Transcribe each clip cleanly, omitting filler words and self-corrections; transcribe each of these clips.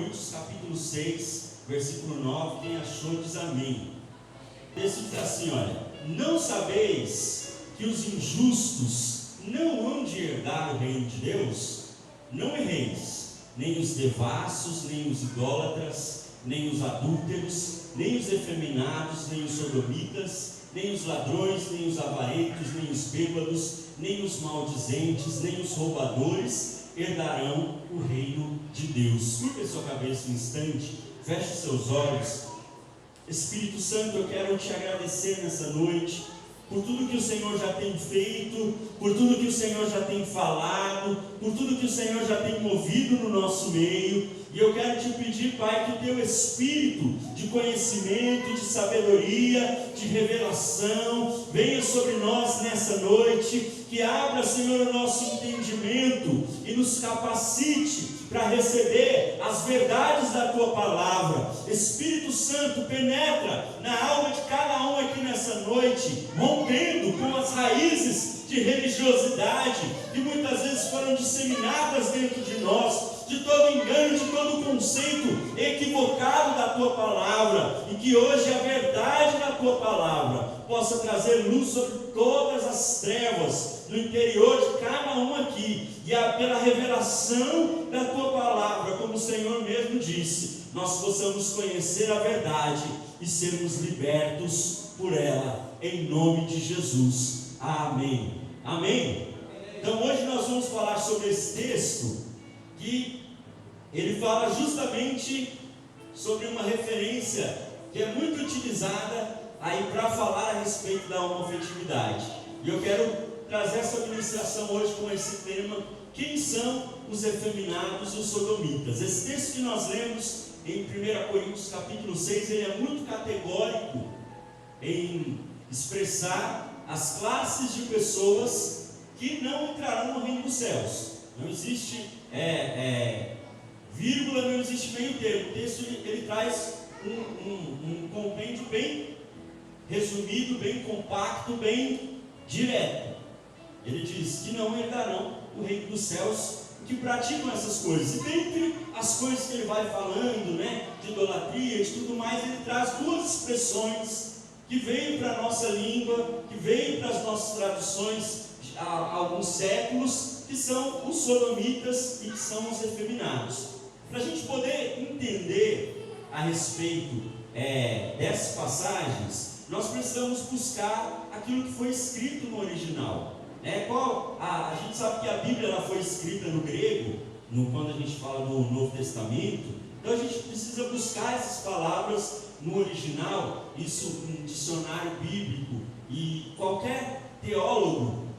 Coríntios capítulo 6, versículo 9, quem achou diz amém. O texto diz assim, olha: não sabeis que os injustos não hão de herdar o reino de Deus? Não erreis, nem os devassos, nem os idólatras, nem os adúlteros, nem os efeminados, nem os sodomitas, nem os ladrões, nem os avarentos, nem os bêbados, nem os maldizentes, nem os roubadores herdarão o reino de Deus. Curva a sua cabeça um instante, feche seus olhos. Espírito Santo, eu quero te agradecer nessa noite por tudo que o Senhor já tem feito, por tudo que o Senhor já tem falado, por tudo que o Senhor já tem movido no nosso meio. E eu quero te pedir, Pai, que o teu espírito de conhecimento, de sabedoria, de revelação venha sobre nós nessa noite, que abra, Senhor, o nosso entendimento e nos capacite para receber as verdades da tua palavra. Espírito Santo, penetra na alma de cada um aqui nessa noite, rompendo com as raízes de religiosidade que muitas vezes foram disseminadas dentro de nós, de todo engano, de todo conceito equivocado da tua palavra, e que hoje a verdade da tua palavra possa trazer luz sobre todas as trevas no interior de cada um aqui, e pela revelação da tua palavra, como o Senhor mesmo disse, nós possamos conhecer a verdade e sermos libertos por ela, em nome de Jesus. Amém. Amém? Então hoje nós vamos falar sobre esse texto, que ele fala justamente sobre uma referência que é muito utilizada aí para falar a respeito da homoafetividade. E eu quero trazer essa ministração hoje com esse tema: quem são os efeminados e os sodomitas? Esse texto que nós lemos em 1 Coríntios capítulo 6, ele é muito categórico em expressar as classes de pessoas que não entrarão no reino dos céus. Não existe vírgula, não existe meio termo. O texto ele traz um compêndio bem resumido, bem compacto, bem direto. Ele diz que não herdarão o reino dos céus, que praticam essas coisas. E dentre as coisas que ele vai falando, de idolatria, de tudo mais, ele traz duas expressões que veio para a nossa língua, que veio para as nossas traduções há alguns séculos, que são os sodomitas e que são os efeminados. Para a gente poder entender a respeito dessas passagens, nós precisamos buscar aquilo que foi escrito no original. A gente sabe que a Bíblia ela foi escrita no grego, quando a gente fala do Novo Testamento. Então a gente precisa buscar essas palavras no original, isso no dicionário bíblico, e qualquer teólogo,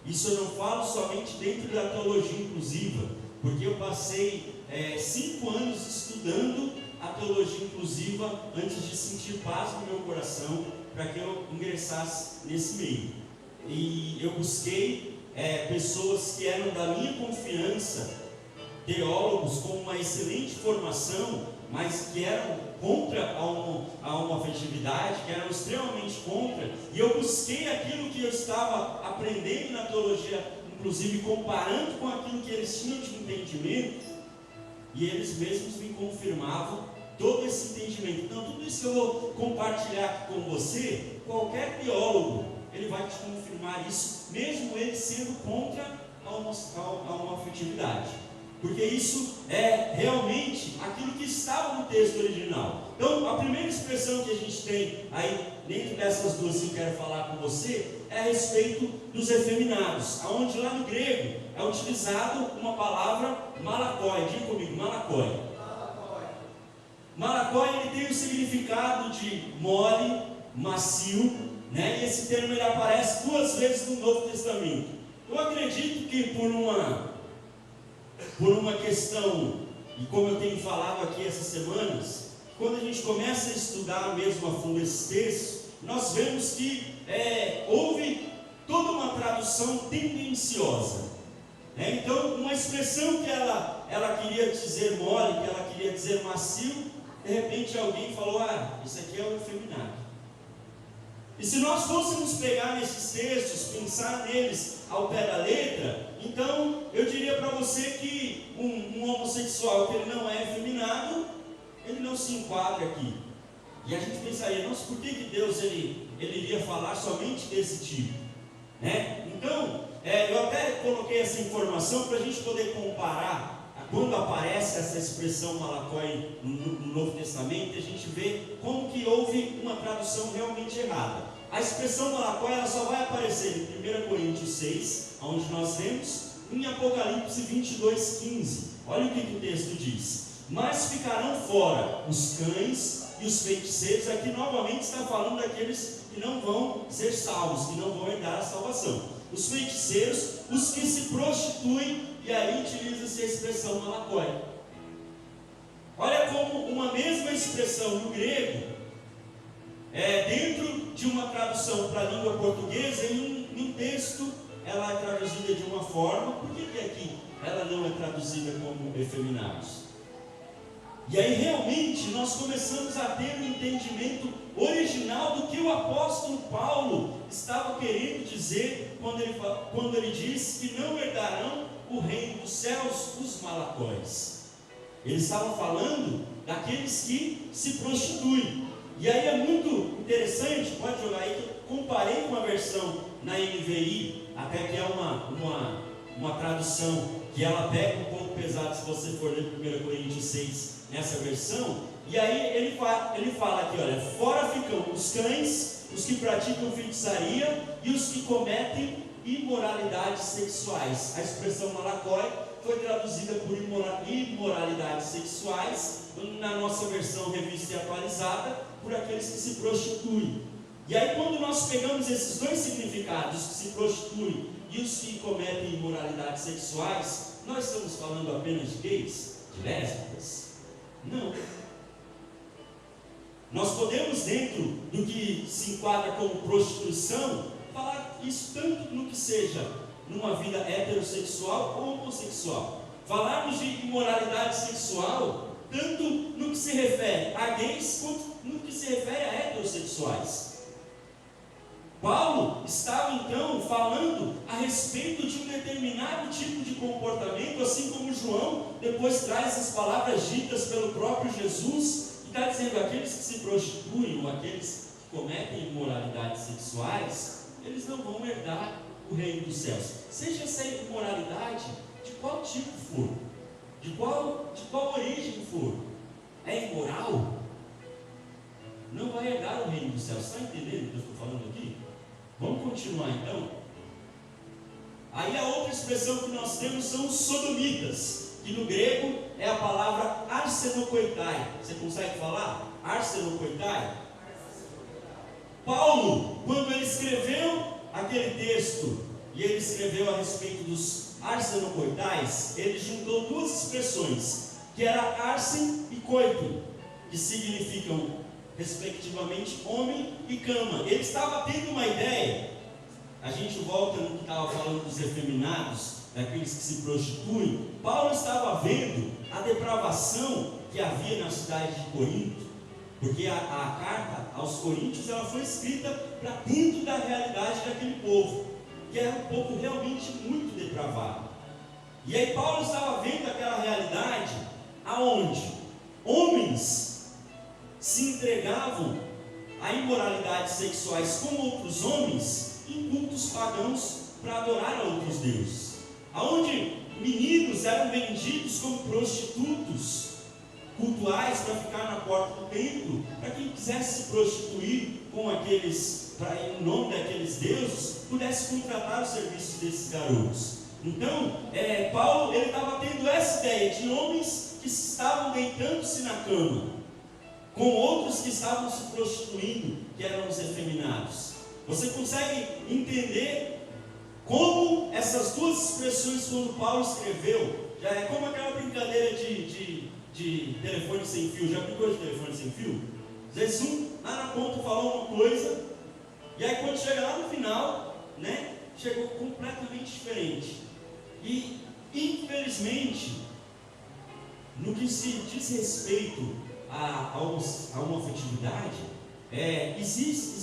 isso eu não falo somente dentro da teologia inclusiva, porque eu passei 5 anos estudando a teologia inclusiva antes de sentir paz no meu coração, para que eu ingressasse nesse meio. E eu busquei pessoas que eram da minha confiança, teólogos com uma excelente formação, mas que eram contra a homoafetividade, que eram extremamente contra, e eu busquei aquilo que eu estava aprendendo na teologia, inclusive comparando com aquilo que eles tinham de entendimento, e eles mesmos me confirmavam todo esse entendimento. Então tudo isso que eu vou compartilhar aqui com você, qualquer teólogo, ele vai te confirmar isso, mesmo ele sendo contra a homoafetividade. Porque isso é realmente aquilo que estava no texto original. Então, a primeira expressão que a gente tem aí, dentro dessas duas que eu quero falar com você, é a respeito dos efeminados, onde lá no grego é utilizado uma palavra malakoi. Diga comigo, malakoi. Malakoi, ele tem o significado de mole, macio, e esse termo ele aparece 2 vezes no Novo Testamento. Eu acredito que por uma questão, e como eu tenho falado aqui essas semanas, quando a gente começa a estudar mesmo a fundo esse texto, nós vemos que houve toda uma tradução tendenciosa. Então, uma expressão que ela queria dizer mole, que ela queria dizer macio, de repente alguém falou: isso aqui é o efeminado. E se nós fôssemos pegar nesses textos, pensar neles ao pé da letra, então eu diria para você que um homossexual que ele não é efeminado, ele não se enquadra aqui. E a gente pensaria, nossa, por que Deus ele iria falar somente desse tipo? Né? Então, eu até coloquei essa informação para a gente poder comparar. Quando aparece essa expressão malakoi no Novo Testamento, a gente vê como que houve uma tradução realmente errada. A expressão malakoi ela só vai aparecer em 1 Coríntios 6, onde nós lemos, em Apocalipse 22:15. Olha o que o texto diz: mas ficarão fora os cães e os feiticeiros. Aqui novamente está falando daqueles que não vão ser salvos, que não vão herdar a salvação. Os feiticeiros, os que se prostituem, e aí utiliza-se a expressão malakoi. Olha como uma mesma expressão no grego, dentro de uma tradução para a língua portuguesa, em um texto ela é traduzida de uma forma. Por que aqui ela não é traduzida como efeminados? E aí realmente nós começamos a ter um entendimento original do que o apóstolo Paulo estava querendo dizer quando ele diz que não herdarão o reino dos céus os malakóis. Ele estava falando daqueles que se prostituem. E aí é muito interessante, pode jogar aí, que eu comparei com a versão na NVI, até que é uma tradução que ela pega um pouco pesado se você for ler 1 Coríntios 6 nessa versão. E aí ele fala aqui, olha, fora ficam os cães, os que praticam feitiçaria e os que cometem imoralidades sexuais. A expressão malakoi foi traduzida por imoralidades sexuais, na nossa versão revista e atualizada, por aqueles que se prostituem. E aí quando nós pegamos esses dois significados, os que se prostituem e os que cometem imoralidades sexuais, nós estamos falando apenas de gays, de lésbicas? Não. Nós podemos, dentro do que se enquadra como prostituição, falar isso tanto no que seja numa vida heterossexual ou homossexual. Falarmos de imoralidade sexual tanto no que se refere a gays quanto no que se refere a heterossexuais. Paulo estava então falando a respeito de um determinado tipo de comportamento, assim como João depois traz as palavras ditas pelo próprio Jesus, e está dizendo: aqueles que se prostituem ou aqueles que cometem imoralidades sexuais, eles não vão herdar o reino dos céus. Seja essa imoralidade de qual tipo for, de qual origem for, é imoral, não vai herdar o reino dos céus. Está entendendo o que eu estou falando aqui? Vamos continuar então. Aí a outra expressão que nós temos são os sodomitas, que no grego é a palavra arsenokoitai. Você consegue falar? Arsenokoitai? Paulo, quando ele escreveu aquele texto, e ele escreveu a respeito dos arsenokoitais, ele juntou duas expressões, que era arsen e coito, que significam respectivamente homem e cama. Ele estava tendo uma ideia. A gente volta no que estava falando dos efeminados, daqueles que se prostituem. Paulo estava vendo a depravação que havia na cidade de Corinto, porque a carta aos Coríntios ela foi escrita para dentro da realidade daquele povo, que era um povo realmente muito depravado. E aí Paulo estava vendo aquela realidade aonde homens se entregavam a imoralidades sexuais com outros homens em cultos pagãos para adorar a outros deuses, aonde meninos eram vendidos como prostitutos cultuais para ficar na porta do templo, para quem quisesse se prostituir com aqueles, em nome daqueles deuses, pudesse contratar os serviços desses garotos. Então, Paulo ele estava tendo essa ideia de homens que estavam deitando-se na cama com outros que estavam se prostituindo, que eram os efeminados. Você consegue entender como essas duas expressões, quando Paulo escreveu, já é como aquela brincadeira de telefone sem fio. Já brincou de telefone sem fio? Às vezes lá na ponta falou uma coisa, e aí quando chega lá no final, chegou completamente diferente. E infelizmente, no que se diz respeito a uma afetividade, existe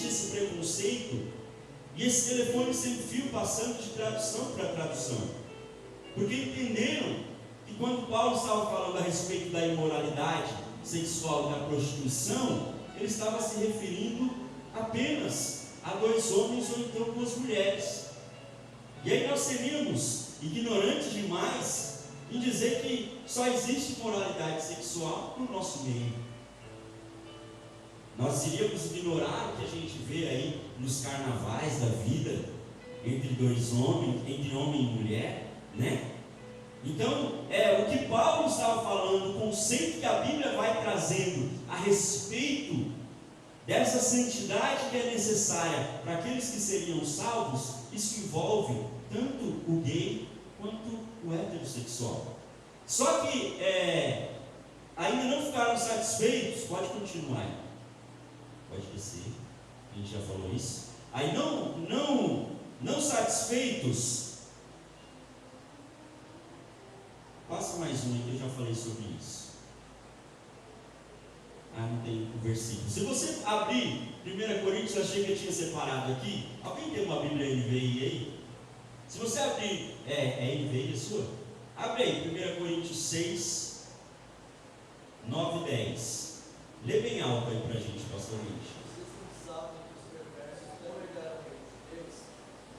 esse preconceito e esse telefone sem fio passando de tradução para tradução, porque entenderam que que quando Paulo estava falando a respeito da imoralidade sexual e da prostituição, ele estava se referindo apenas a 2 homens ou então 2 mulheres. E aí nós seríamos ignorantes demais em dizer que só existe moralidade sexual no nosso meio. Nós iríamos ignorar o que a gente vê aí nos carnavais da vida, entre 2 homens, entre homem e mulher, né? Então, o que Paulo estava falando, o conceito que a Bíblia vai trazendo a respeito dessa santidade que é necessária para aqueles que seriam salvos, isso envolve tanto o gay quanto o heterossexual. Só que ainda não ficaram satisfeitos, pode continuar, pode descer, a gente já falou isso. Aí não satisfeitos, passa mais um que eu já falei sobre isso. Não tem o versículo. Se você abrir 1 Coríntios, eu achei que eu tinha separado aqui. Alguém tem uma Bíblia NVI aí? Se você abrir, NVI a sua? Abre aí, 1 Coríntios 6, 9 e 10. Lê bem alto aí pra gente, pastor Rich. Vocês não sabem que os perversos não herdarão o reino de Deus?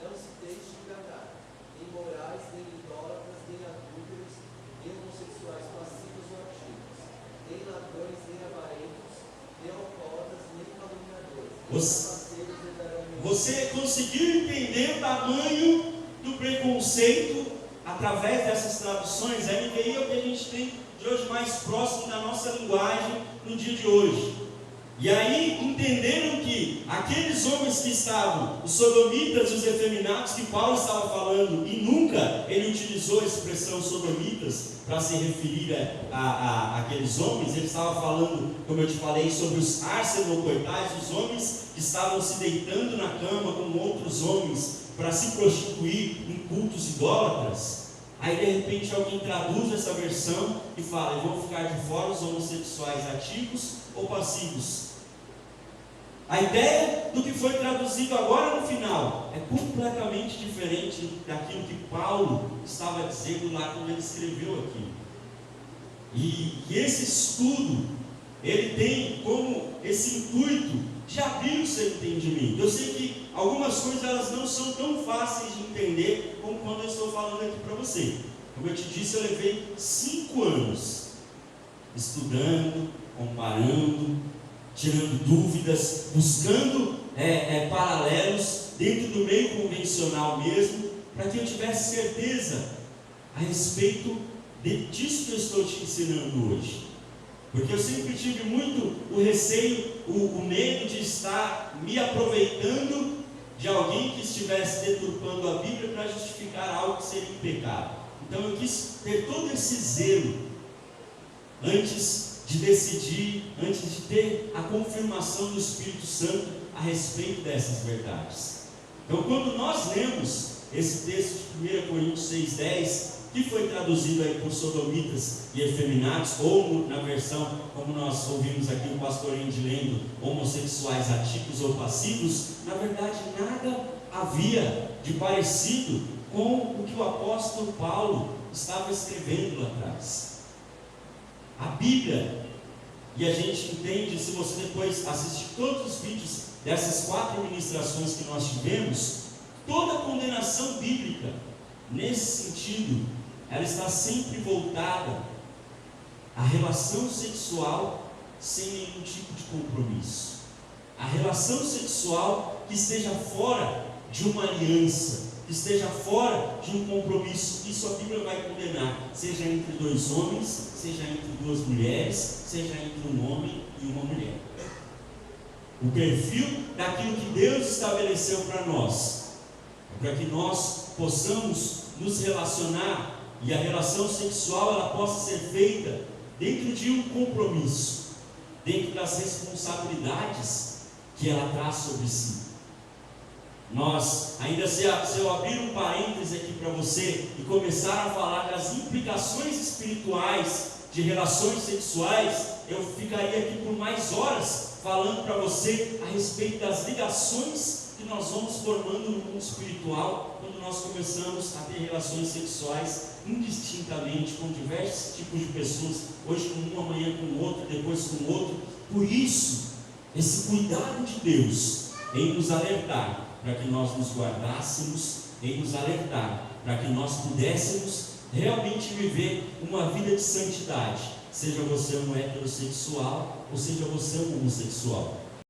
Não se deixem enganar, nem morais, nem idólatras, nem adúlteros, nem homossexuais passivos ou ativos, nem ladrões, nem avarentos, nem alcoólatras, nem caluniadores, nem trapaceiros herdarão o reino de Deus. Você conseguiu entender o tamanho do preconceito através dessas traduções? A NVI é o que a gente tem de hoje mais próximo da nossa linguagem no dia de hoje. E aí entenderam que aqueles homens que estavam, os sodomitas e os efeminados, que Paulo estava falando, e nunca ele utilizou a expressão sodomitas para se referir a aqueles homens, ele estava falando, como eu te falei, sobre os arsenocoitais, os homens que estavam se deitando na cama com outros homens para se prostituir em cultos idólatras. Aí de repente alguém traduz essa versão e fala: vão ficar de fora os homossexuais ativos ou passivos. A ideia do que foi traduzido agora no final é completamente diferente daquilo que Paulo estava dizendo lá quando ele escreveu aqui. E esse estudo, ele tem como esse intuito de abrir o seu entendimento. Eu sei que algumas coisas elas não são tão fáceis de entender como quando eu estou falando aqui para você. Como eu te disse, eu levei 5 anos estudando, comparando, tirando dúvidas, buscando paralelos dentro do meio convencional mesmo, para que eu tivesse certeza a respeito disso que eu estou te ensinando hoje. Porque eu sempre tive muito o receio, o medo de estar me aproveitando de alguém que estivesse deturpando a Bíblia para justificar algo que seria um pecado. Então eu quis ter todo esse zelo antes de decidir, antes de ter a confirmação do Espírito Santo a respeito dessas verdades. Então quando nós lemos esse texto de 1 Coríntios 6,10, que foi traduzido aí por sodomitas e efeminados, ou na versão, como nós ouvimos aqui o pastor Andy lendo, homossexuais ativos ou passivos, na verdade nada havia de parecido com o que o apóstolo Paulo estava escrevendo lá atrás. A Bíblia, e a gente entende, se você depois assistir todos os vídeos dessas 4 ministrações que nós tivemos, toda a condenação bíblica, nesse sentido, ela está sempre voltada à relação sexual sem nenhum tipo de compromisso. A relação sexual que esteja fora de uma aliança, que esteja fora de um compromisso, isso a Bíblia vai condenar, seja entre 2 homens, seja entre 2 mulheres, seja entre um homem e uma mulher. O perfil daquilo que Deus estabeleceu para nós, para que nós possamos nos relacionar e a relação sexual ela possa ser feita dentro de um compromisso, dentro das responsabilidades que ela traz sobre si. Nós, ainda se eu abrir um parêntese aqui para você e começar a falar das implicações espirituais de relações sexuais, eu ficaria aqui por mais horas falando para você a respeito das ligações que nós vamos formando no mundo espiritual quando nós começamos a ter relações sexuais indistintamente com diversos tipos de pessoas, hoje com um, amanhã com o outro, depois com o outro. Por isso, esse cuidado de Deus em nos alertar para que nós nos guardássemos, em nos alertar para que nós pudéssemos realmente viver uma vida de santidade, seja você um heterossexual ou seja você um homossexual.